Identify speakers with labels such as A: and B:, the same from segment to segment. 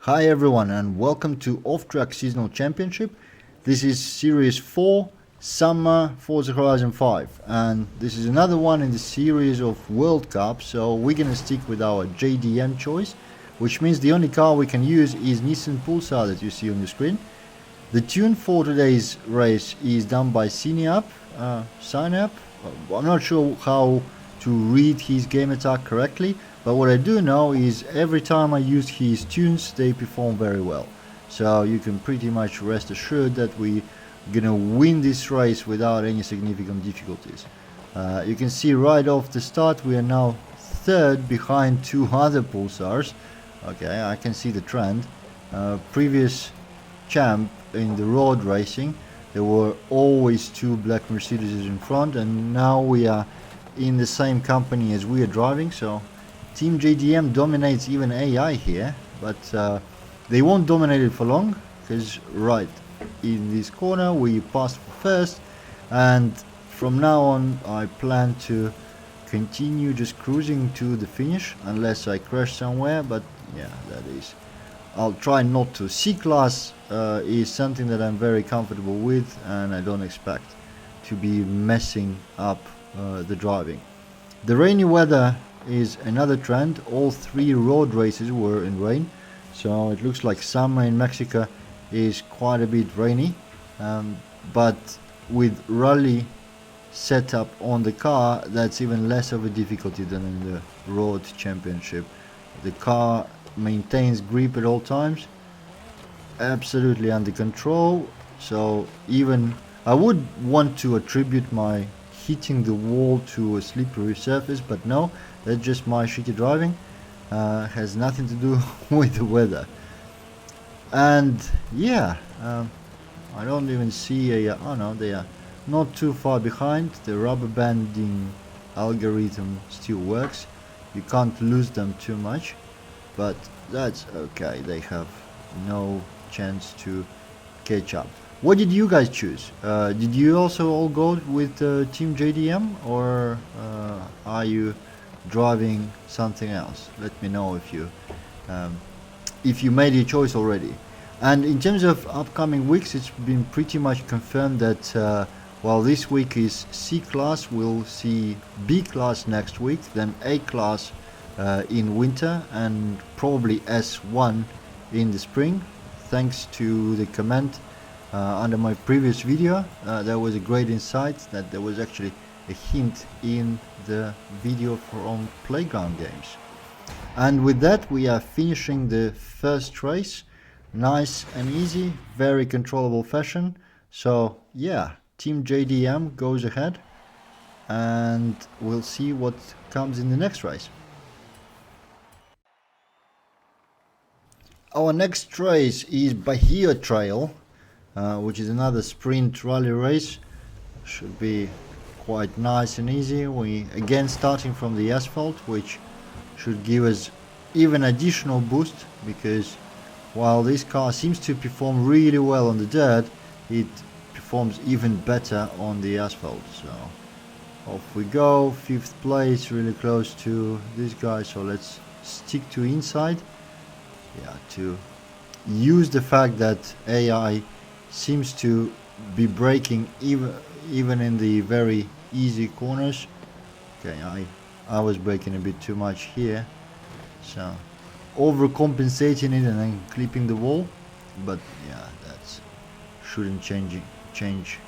A: Hi everyone and welcome to Off-Track Seasonal Championship. This is Series 4, Summer Forza Horizon 5, and this is another one in the series of World Cup, so we're gonna stick with our JDM choice, which means the only car we can use is Nissan Pulsar that you see on the screen. The tune for today's race is done by Sign Up. I'm not sure how to read his game attack correctly, but what I do know is every time I use his tunes they perform very well. So you can pretty much rest assured that we're gonna win this race without any significant difficulties. You can see right off the start we are now third behind two other Pulsars. Okay, I can see the trend. Previous champ in the road racing there were always two black Mercedes in front, and now we are in the same company as we are driving, so Team JDM dominates even AI here, but they won't dominate it for long, because right in this corner we passed first, and from now on I plan to continue just cruising to the finish unless I crash somewhere, but yeah, that is, I'll try not to. C-Class is something that I'm very comfortable with, and I don't expect to be messing up the driving. The rainy weather is another trend. All three road races were in rain, so it looks like summer in Mexico is quite a bit rainy, but with rally setup on the car that's even less of a difficulty than in the road championship. The car maintains grip at all times, absolutely under control, so even I would want to attribute my hitting the wall to a slippery surface, but no, that's just my shitty driving. Has nothing to do with the weather. And yeah, I don't even see a, oh no, they are not too far behind. The rubber banding algorithm still works, you can't lose them too much, but that's okay, they have no chance to catch up. What did you guys choose? Did you also all go with Team JDM, or are you driving something else? Let me know if you made your choice already. And in terms of upcoming weeks, it's been pretty much confirmed that while this week is C-Class, we'll see B-Class next week, then A-Class in winter, and probably S1 in the spring. Thanks to the comment under my previous video, there was a great insight that there was actually a hint in the video from Playground Games. And with that we are finishing the first race, nice and easy, very controllable fashion. So yeah, Team JDM goes ahead, and we'll see what comes in the next race. Our next race is BAJIO Trail, which is another sprint rally race. Should be quite nice and easy. We again starting from the asphalt, which should give us even additional boost, because while this car seems to perform really well on the dirt, it performs even better on the asphalt. So off we go, 5th place, really close to this guy, so let's stick to inside. Yeah, to use the fact that AI seems to be braking even in the very easy corners. Okay, I was braking a bit too much here, so overcompensating it and then clipping the wall, but yeah, that shouldn't change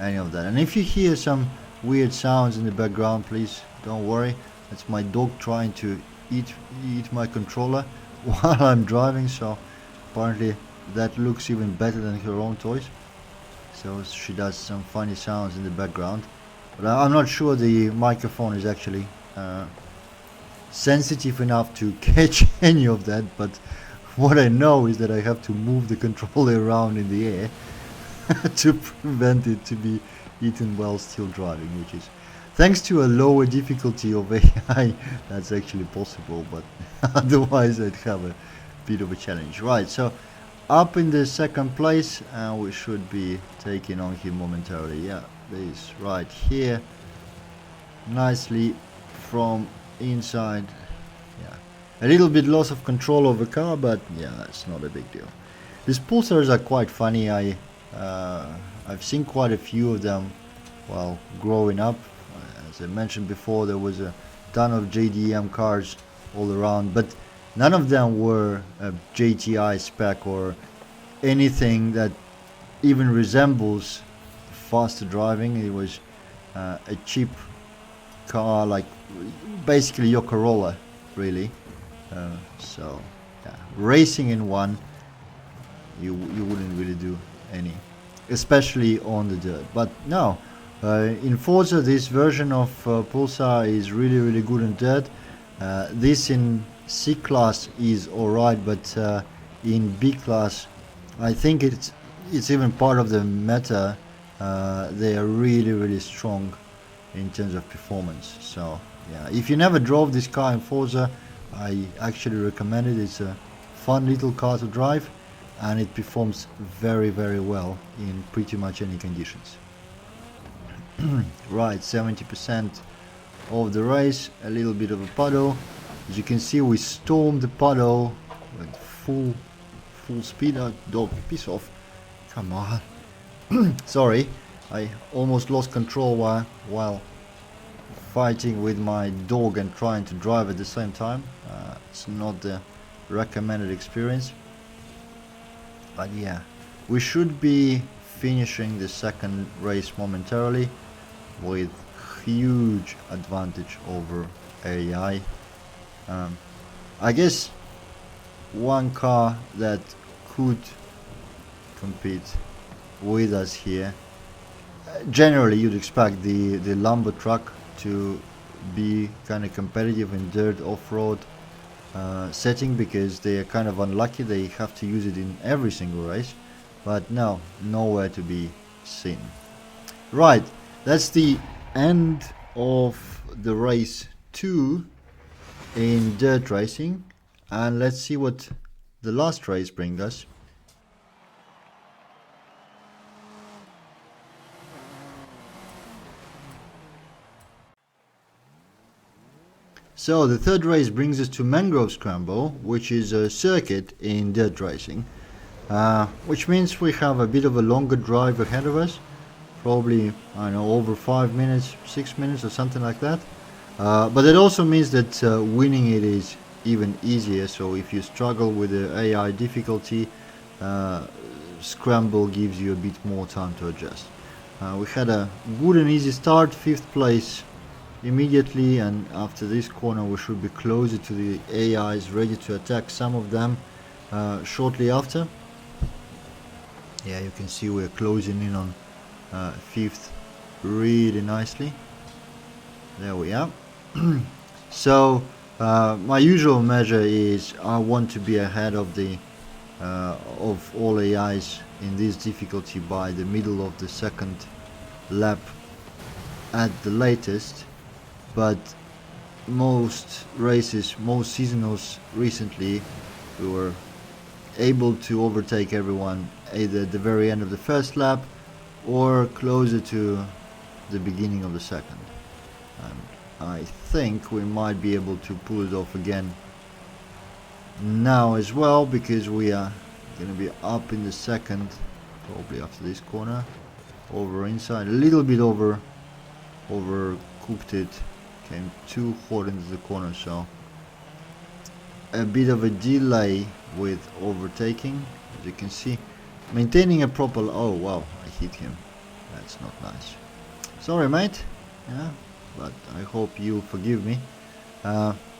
A: any of that. And if you hear some weird sounds in the background, please don't worry, that's my dog trying to eat my controller while I'm driving, so apparently that looks even better than her own toys, so she does some funny sounds in the background, but I'm not sure the microphone is actually sensitive enough to catch any of that, but what I know is that I have to move the controller around in the air to prevent it to be eaten while still driving, which is thanks to a lower difficulty of AI that's actually possible, but otherwise I'd have a bit of a challenge. Right, so up in the second place, and we should be taking on him momentarily. Yeah, this right here, nicely from inside. Yeah, A little bit loss of control of the car, but yeah, that's not a big deal. These Pulsars are quite funny. I've seen quite a few of them while growing up. As I mentioned before, there was a ton of JDM cars all around, but none of them were a GTi spec or anything that even resembles faster driving. It was a cheap car, like basically your Corolla, really. So yeah, racing in one, you wouldn't really do any, especially on the dirt. But no, in Forza, this version of Pulsar is really good in dirt. This in C class is alright, but in B class, I think it's even part of the meta. They are really strong in terms of performance. So yeah, if you never drove this car in Forza, I actually recommend it. It's a fun little car to drive, and it performs very well in pretty much any conditions. Right, 70% of the race, a little bit of a puddle. As you can see, we stormed the puddle with full speed. Dog, piss off. Come on. Sorry, I almost lost control while fighting with my dog and trying to drive at the same time. It's not the recommended experience. But yeah, we should be finishing the second race momentarily with huge advantage over AI. I guess one car that could compete with us here, generally you'd expect the Lambo truck to be kind of competitive in dirt off-road setting, because they are kind of unlucky. They have to use it in every single race, but no, nowhere to be seen. Right, that's the end of the race 2 in dirt racing, and let's see what the last race brings us. So the third race brings us to Mangrove Scramble, which is a circuit in dirt racing, which means we have a bit of a longer drive ahead of us, probably, I don't know, over 5 minutes, 6 minutes or something like that. But it also means that winning it is even easier. So if you struggle with the AI difficulty, Scramble gives you a bit more time to adjust. We had a good and easy start, 5th place immediately, and after this corner we should be closer to the AIs, ready to attack some of them shortly after. Yeah, you can see we're closing in on 5th really nicely. There we are. So my usual measure is I want to be ahead of the of all AIs in this difficulty by the middle of the second lap at the latest. But most races, most seasonals recently, we were able to overtake everyone either at the very end of the first lap or closer to the beginning of the second. And I think we might be able to pull it off again now as well, because we are going to be up in the second, probably after this corner, over inside, a little bit over cooked it. Came too hard into the corner, so a bit of a delay with overtaking. As you can see, maintaining a proper... oh wow, I hit him. That's not nice. Sorry, mate. Yeah, but I hope you forgive me.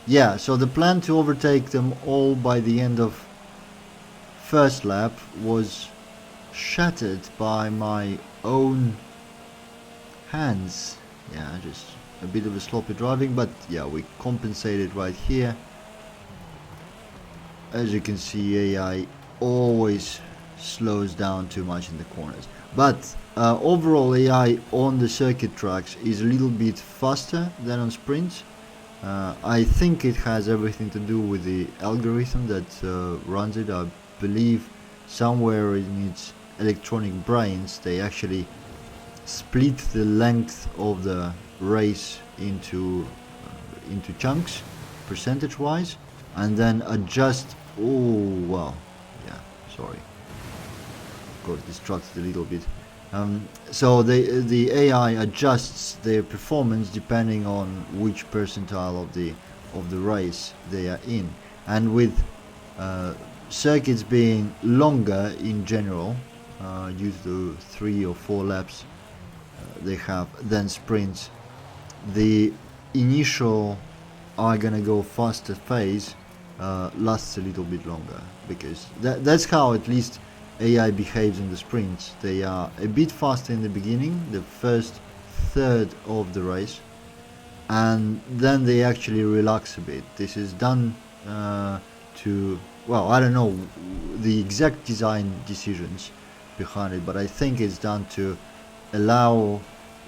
A: Yeah, so the plan to overtake them all by the end of first lap was shattered by my own hands. Yeah, just a bit of a sloppy driving, but yeah, we compensated right here. As you can see, AI always slows down too much in the corners, but overall AI on the circuit tracks is a little bit faster than on sprints. I think it has everything to do with the algorithm that runs it. I believe somewhere in its electronic brains they actually split the length of the race into chunks, percentage wise, and then adjust. Oh wow, yeah, sorry, got distracted a little bit. So the AI adjusts their performance depending on which percentile of the race they are in, and with circuits being longer in general, due to 3 or 4 laps they have than sprints, the initial are gonna go faster phase lasts a little bit longer, because that's how at least AI behaves in the sprints. They are a bit faster in the beginning, the first third of the race, and then they actually relax a bit. This is done to, well, I don't know the exact design decisions behind it, but I think it's done to allow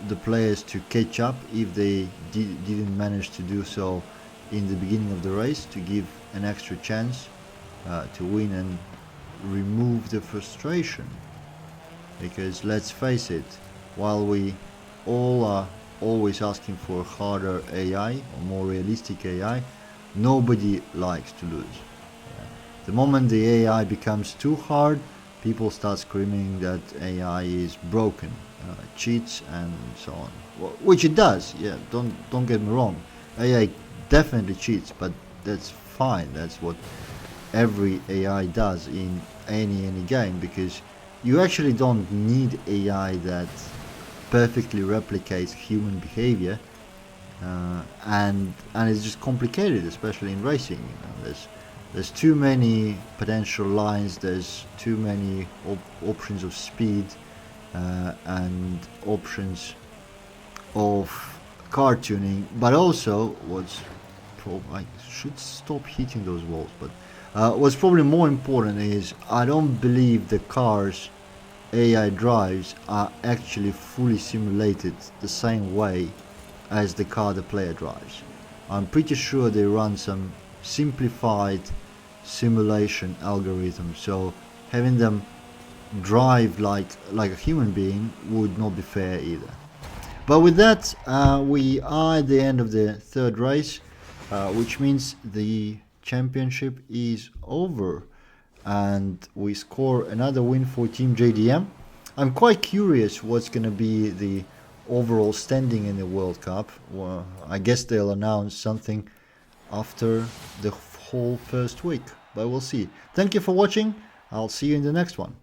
A: the players to catch up if they didn't manage to do so in the beginning of the race, to give an extra chance to win and remove the frustration. Because let's face it, while we all are always asking for harder AI or more realistic AI, nobody likes to lose. The moment the AI becomes too hard, people start screaming that AI is broken, cheats and so on, which it does. Yeah, don't get me wrong, AI definitely cheats, but that's fine. That's what every AI does in any game, because you actually don't need AI that perfectly replicates human behavior, and it's just complicated, especially in racing. There's too many potential lines, there's too many options of speed, and options of car tuning, but also I should stop hitting those walls, but what's probably more important is I don't believe the cars AI drives are actually fully simulated the same way as the car the player drives. I'm pretty sure they run some simplified simulation algorithm, so having them drive like a human being would not be fair either. But with that, we are at the end of the third race, which means the championship is over, and we score another win for Team JDM. I'm quite curious what's going to be the overall standing in the World Cup. Well, I guess they'll announce something after the whole first week, but we'll see. Thank you for watching. I'll see you in the next one.